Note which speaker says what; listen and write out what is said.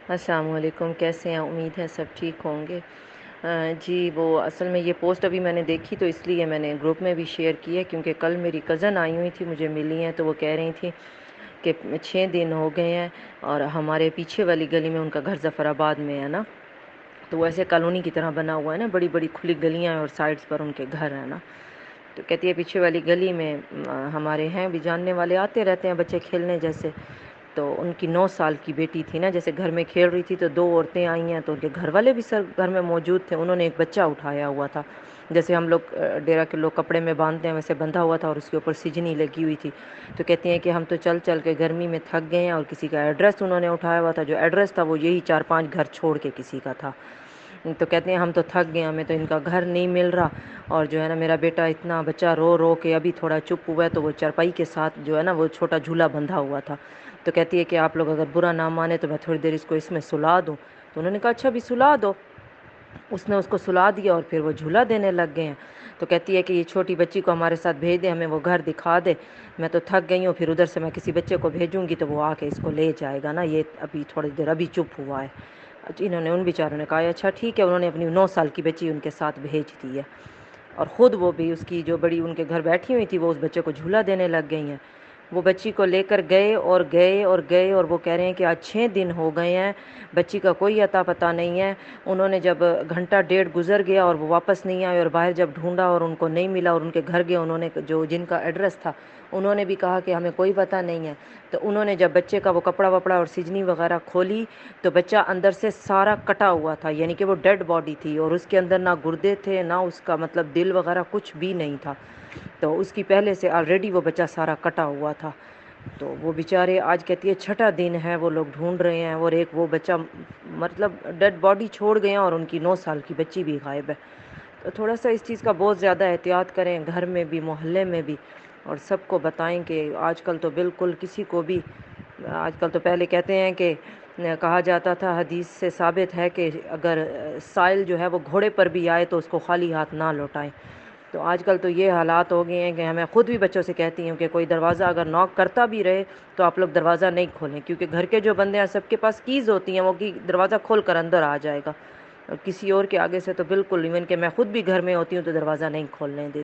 Speaker 1: السلام علیکم، کیسے ہیں؟ امید ہے سب ٹھیک ہوں گے۔ جی وہ اصل میں یہ پوسٹ ابھی میں نے دیکھی تو اس لیے میں نے گروپ میں بھی شیئر کی ہے، کیونکہ کل میری کزن آئی ہوئی تھی، مجھے ملی ہیں تو وہ کہہ رہی تھی کہ 6 دن ہو گئے ہیں اور ہمارے پیچھے والی گلی میں ان کا گھر ظفر آباد میں ہے نا، تو وہ ایسے کالونی کی طرح بنا ہوا ہے نا، بڑی بڑی کھلی گلیاں ہیں اور سائڈز پر ان کے گھر ہیں نا۔ تو کہتی ہے پیچھے والی گلی میں ہمارے ہیں بھی جاننے والے، آتے رہتے ہیں بچے کھیلنے جیسے، تو ان کی 9 سال کی بیٹی تھی نا، جیسے گھر میں کھیل رہی تھی تو 2 عورتیں آئی ہیں، تو ان کے گھر والے بھی سر گھر میں موجود تھے، انہوں نے ایک بچہ اٹھایا ہوا تھا، جیسے ہم لوگ ڈیرا کے لوگ کپڑے میں باندھتے ہیں ویسے بندھا ہوا تھا، اور اس کے اوپر سجنی لگی ہوئی تھی۔ تو کہتی ہیں کہ ہم تو چل چل کے گرمی میں تھک گئے ہیں، اور کسی کا ایڈریس انہوں نے اٹھایا ہوا تھا، جو ایڈریس تھا وہ یہی 4 5 گھر چھوڑ کے کسی کا تھا۔ تو کہتے ہیں ہم تو تھک گئے، ہمیں تو ان کا گھر نہیں مل رہا، اور جو ہے نا میرا بیٹا اتنا بچہ رو رو کے ابھی تھوڑا چپ ہوا ہے، تو وہ چارپائی کے ساتھ جو ہے نا وہ چھوٹا جھولا بندھا ہوا تھا۔ تو کہتی ہے کہ آپ لوگ اگر برا نہ مانے تو میں تھوڑی دیر اس کو اس میں سلا دوں۔ تو انہوں نے کہا اچھا بھی سلا دو۔ اس نے اس کو سلا دیا اور پھر وہ جھولا دینے لگ گئے ہیں۔ تو کہتی ہے کہ یہ چھوٹی بچی کو ہمارے ساتھ بھیج دے، ہمیں وہ گھر دکھا دے، میں تو تھک گئی ہوں، پھر ادھر سے میں کسی بچے کو بھیجوں گی تو وہ آ کے اس کو لے جائے گا نا، یہ ابھی تھوڑی دیر ابھی چپ ہوا ہے۔ انہوں نے ان بیچاروں نے کہا اچھا ٹھیک ہے، انہوں نے اپنی 9 سال کی بچی ان کے ساتھ بھیج دی ہے، اور خود وہ بھی اس کی جو بڑی ان کے گھر بیٹھی ہوئی تھی وہ اس بچے کو جھولا دینے لگ گئی ہیں۔ وہ بچی کو لے کر گئے اور گئے اور گئے، اور وہ کہہ رہے ہیں کہ آج 6 دن ہو گئے ہیں، بچی کا کوئی اتا پتہ نہیں ہے۔ انہوں نے جب گھنٹہ ڈیڑھ گزر گیا اور وہ واپس نہیں آئے، اور باہر جب ڈھونڈا اور ان کو نہیں ملا، اور ان کے گھر گئے، انہوں نے جو جن کا ایڈریس تھا انہوں نے بھی کہا کہ ہمیں کوئی پتہ نہیں ہے۔ تو انہوں نے جب بچے کا وہ کپڑا وپڑا اور سجنی وغیرہ کھولی تو بچہ اندر سے سارا کٹا ہوا تھا، یعنی کہ وہ ڈیڈ باڈی تھی، اور اس کے اندر نہ گردے تھے نہ اس کا مطلب دل وغیرہ کچھ بھی نہیں تھا، تو اس کی پہلے سے آلریڈی وہ بچہ سارا کٹا ہوا تھا۔ تو وہ بیچارے آج کہتی ہے 6 دن ہے وہ لوگ ڈھونڈ رہے ہیں، اور ایک وہ بچہ مطلب ڈیڈ باڈی چھوڑ گئے ہیں، اور ان کی 9 سال کی بچی بھی غائب ہے۔ تو تھوڑا سا اس چیز کا بہت زیادہ احتیاط کریں، گھر میں بھی محلے میں بھی، اور سب کو بتائیں کہ آج کل تو بالکل کسی کو بھی، آج کل تو پہلے کہتے ہیں کہ کہا جاتا تھا، حدیث سے ثابت ہے کہ اگر سائل جو ہے وہ گھوڑے پر بھی آئے تو اس کو خالی ہاتھ نہ لوٹائیں۔ تو آج کل تو یہ حالات ہو گئے ہیں کہ ہمیں خود بھی بچوں سے کہتی ہوں کہ کوئی دروازہ اگر ناک کرتا بھی رہے تو آپ لوگ دروازہ نہیں کھولیں، کیونکہ گھر کے جو بندے ہیں سب کے پاس کیز ہوتی ہیں، وہ کی دروازہ کھول کر اندر آ جائے گا، اور کسی اور کے آگے سے تو بالکل، ایون کہ میں خود بھی گھر میں ہوتی ہوں تو دروازہ نہیں کھولنے دیتی۔